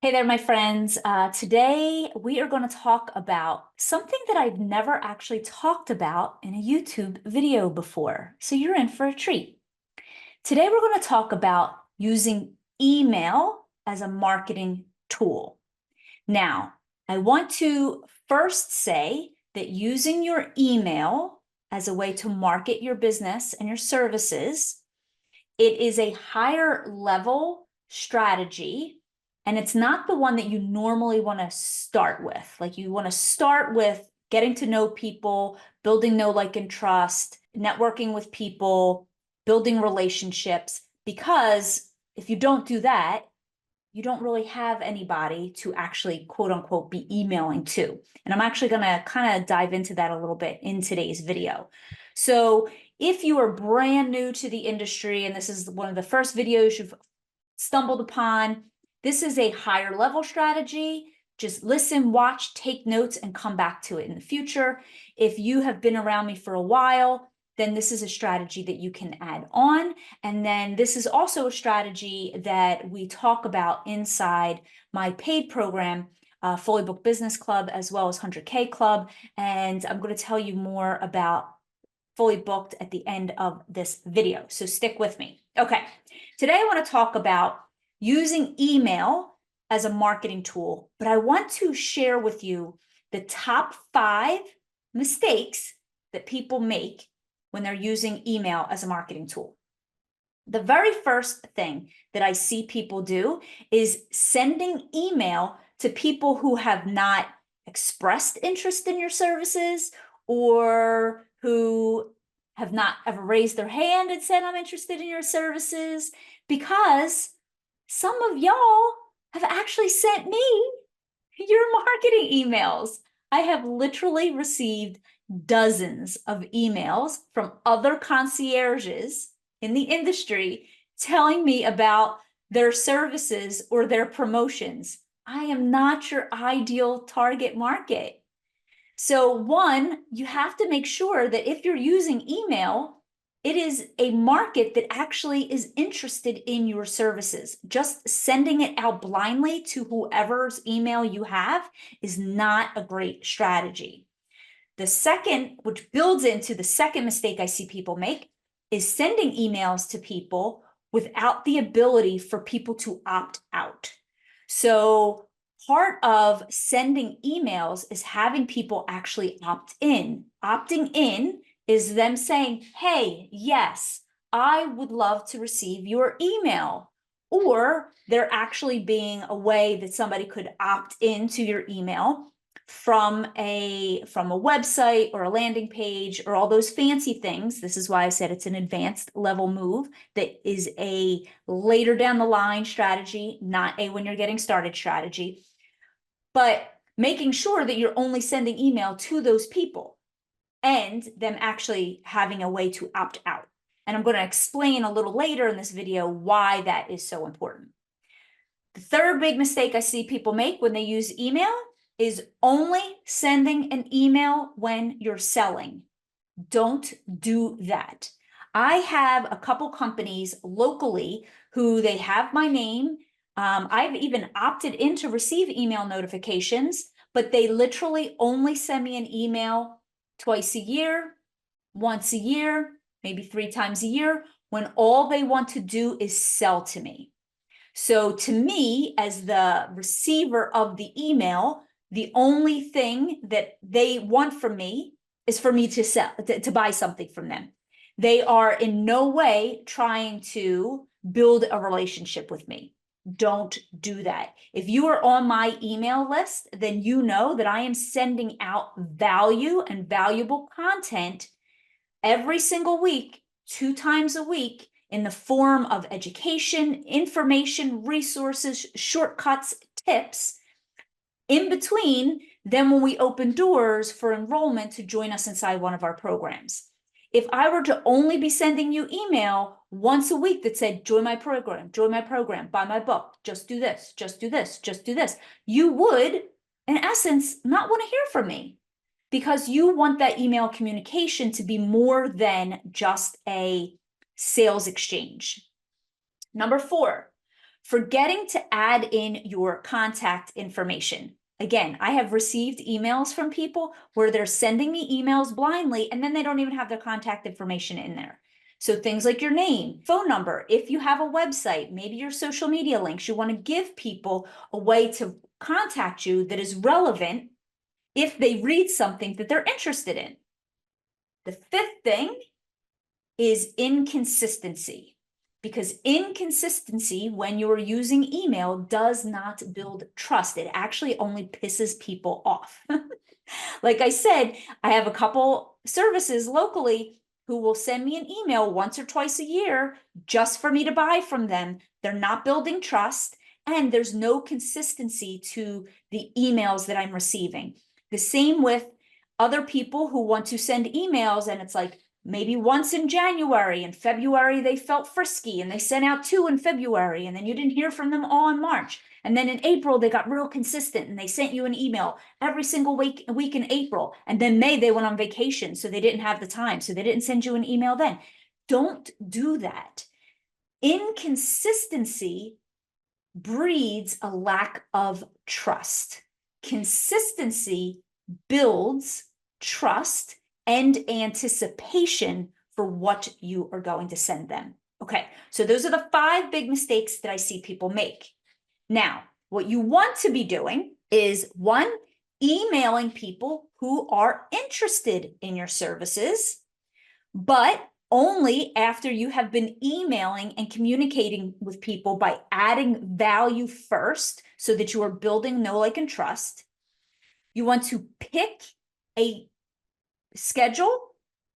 Hey there, my friends. Today we are going to talk about something that I've never actually talked about in a YouTube video before. So you're in for a treat. Today we're going to talk about using email as a marketing tool. Now, I want to first say that using your email as a way to market your business and your services, it is a higher level strategy, and it's not the one that you normally want to start with. Like, you want to start with getting to know people, building know, like, and trust, networking with people, building relationships, because if you don't do that, you don't really have anybody to actually, quote unquote, be emailing to. And I'm actually going to kind of dive into that a little bit in today's video. So if you are brand new to the industry and this is one of the first videos you've stumbled upon, this is a higher level strategy. Just listen, watch, take notes, and come back to it in the future. If you have been around me for a while, then this is a strategy that you can add on. And then this is also a strategy that we talk about inside my paid program, Fully Booked Business Club, as well as 100K Club. And I'm going to tell you more about Fully Booked at the end of this video. So stick with me. Okay, today I want to talk about using email as a marketing tool, but I want to share with you the top 5 mistakes that people make when they're using email as a marketing tool. The very first thing that I see people do is sending email to people who have not expressed interest in your services or who have not ever raised their hand and said, I'm interested in your services, because some of y'all have actually sent me your marketing emails. I have literally received dozens of emails from other concierges in the industry telling me about their services or their promotions. I am not your ideal target market. So one, you have to make sure that if you're using email, it is a market that actually is interested in your services. Just sending it out blindly to whoever's email you have is not a great strategy. The second, which builds into the second mistake I see people make, is sending emails to people without the ability for people to opt out. So part of sending emails is having people actually opt in. Opting in is them saying, hey, yes, I would love to receive your email. Or there actually being a way that somebody could opt into your email from a website or a landing page or all those fancy things. This is why I said it's an advanced level move that is a later down the line strategy, not a when you're getting started strategy. But making sure that you're only sending email to those people and them actually having a way to opt out. And I'm going to explain a little later in this video why that is so important. The third big mistake I see people make when they use email is only sending an email when you're selling. Don't do that. I have a couple companies locally who they have my name. I've even opted in to receive email notifications, but they literally only send me an email twice a year, once a year, maybe 3 times a year, when all they want to do is sell to me. So to me, as the receiver of the email, the only thing that they want from me is for me to sell, to buy something from them. They are in no way trying to build a relationship with me. Don't do that. If you are on my email list, then you know that I am sending out value and valuable content every single week, 2 times a week, in the form of education, information, resources, shortcuts, tips. In between, then when we open doors for enrollment to join us inside one of our programs. If I were to only be sending you email once a week that said, join my program, buy my book, just do this, just do this, just do this, you would, in essence, not want to hear from me, because you want that email communication to be more than just a sales exchange. Number 4, Forgetting to add in your contact information. Again, I have received emails from people where they're sending me emails blindly and then they don't even have their contact information in there. So things like your name, phone number, if you have a website, maybe your social media links, you want to give people a way to contact you that is relevant if they read something that they're interested in. The fifth thing is inconsistency, because inconsistency when you're using email does not build trust. It actually only pisses people off. Like I said, I have a couple services locally who will send me an email once or twice a year just for me to buy from them. They're not building trust, and there's no consistency to the emails that I'm receiving. The same with other people who want to send emails, and it's like, maybe once in January. In February, they felt frisky and they sent out 2 in February, and then you didn't hear from them all in March. And then in April, they got real consistent and they sent you an email every single week in April. And then May, they went on vacation, so they didn't have the time. So they didn't send you an email then. Don't do that. Inconsistency breeds a lack of trust. Consistency builds trust and anticipation for what you are going to send them. Okay, so those are the 5 big mistakes that I see people make. Now, what you want to be doing is 1, emailing people who are interested in your services, but only after you have been emailing and communicating with people by adding value first so that you are building know, like, and trust. You want to pick a schedule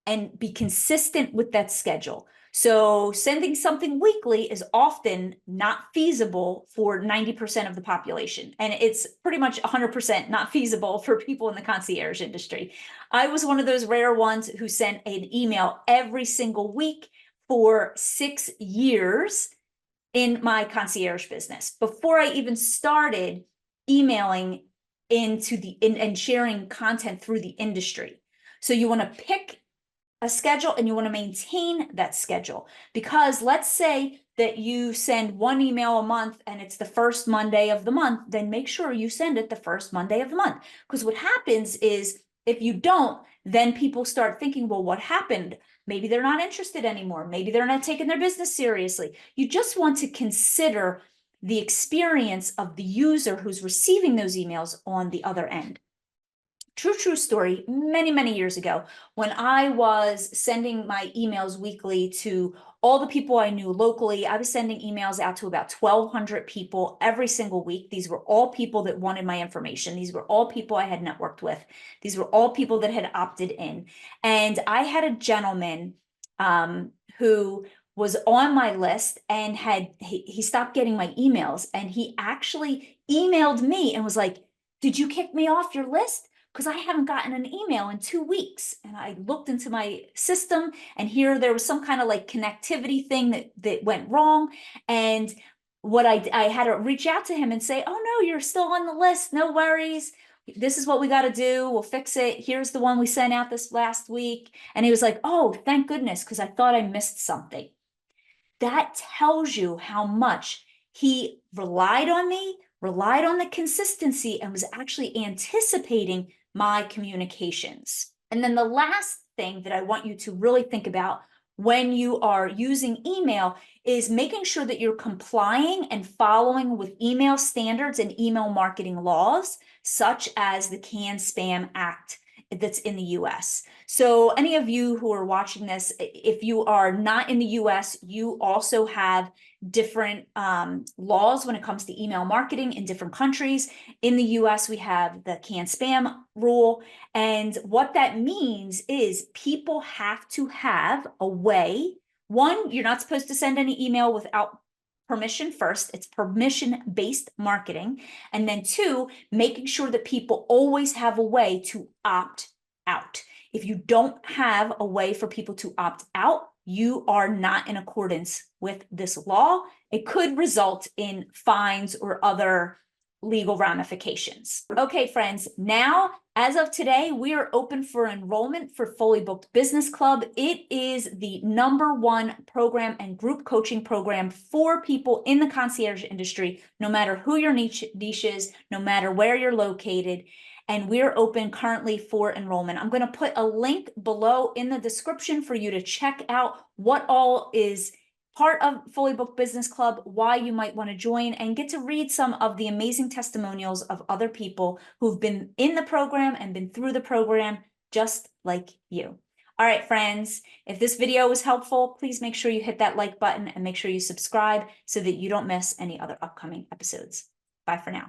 and be consistent with that schedule. So sending something weekly is often not feasible for 90% of the population. And it's pretty much 100% not feasible for people in the concierge industry. I was one of those rare ones who sent an email every single week for 6 years in my concierge business. Before I even started emailing and sharing content through the industry. So you want to pick a schedule and you want to maintain that schedule, because let's say that you send 1 email a month and it's the first Monday of the month, then make sure you send it the first Monday of the month. Because what happens is if you don't, then people start thinking, well, what happened? Maybe they're not interested anymore. Maybe they're not taking their business seriously. You just want to consider the experience of the user who's receiving those emails on the other end. True story, many years ago, when I was sending my emails weekly to all the people I knew locally, I was sending emails out to about 1,200 people every single week. These were all people that wanted my information. These were all people I had networked with. These were all people that had opted in. And I had a gentleman who was on my list and he stopped getting my emails, and he actually emailed me and was like, "Did you kick me off your list? Because I haven't gotten an email in 2 weeks." And I looked into my system, and here there was some kind of like connectivity thing that went wrong. And what I had to reach out to him and say, "Oh no, you're still on the list. No worries. This is what we got to do. We'll fix it. Here's the one we sent out this last week." And he was like, "Oh, thank goodness, because I thought I missed something." That tells you how much he relied on me, relied on the consistency, and was actually anticipating my communications. And then the last thing that I want you to really think about when you are using email is making sure that you're complying and following with email standards and email marketing laws, such as the CAN-SPAM Act that's in the US. So any of you who are watching this, if you are not in the US, you also have different laws when it comes to email marketing in different countries. In the US, we have the CAN-SPAM rule. And what that means is people have to have a way. 1, you're not supposed to send any email without permission first. It's permission-based marketing. And then 2, making sure that people always have a way to opt out. If you don't have a way for people to opt out, you are not in accordance with this law. It could result in fines or other legal ramifications. Okay, friends, now, as of today, we are open for enrollment for Fully Booked Business Club. It is the #1 program and group coaching program for people in the concierge industry, no matter who your niche is, no matter where you're located. And we're open currently for enrollment. I'm going to put a link below in the description for you to check out what all is part of Fully Booked Business Club, why you might want to join, and get to read some of the amazing testimonials of other people who've been in the program and been through the program just like you. All right, friends, if this video was helpful, please make sure you hit that like button and make sure you subscribe so that you don't miss any other upcoming episodes. Bye for now.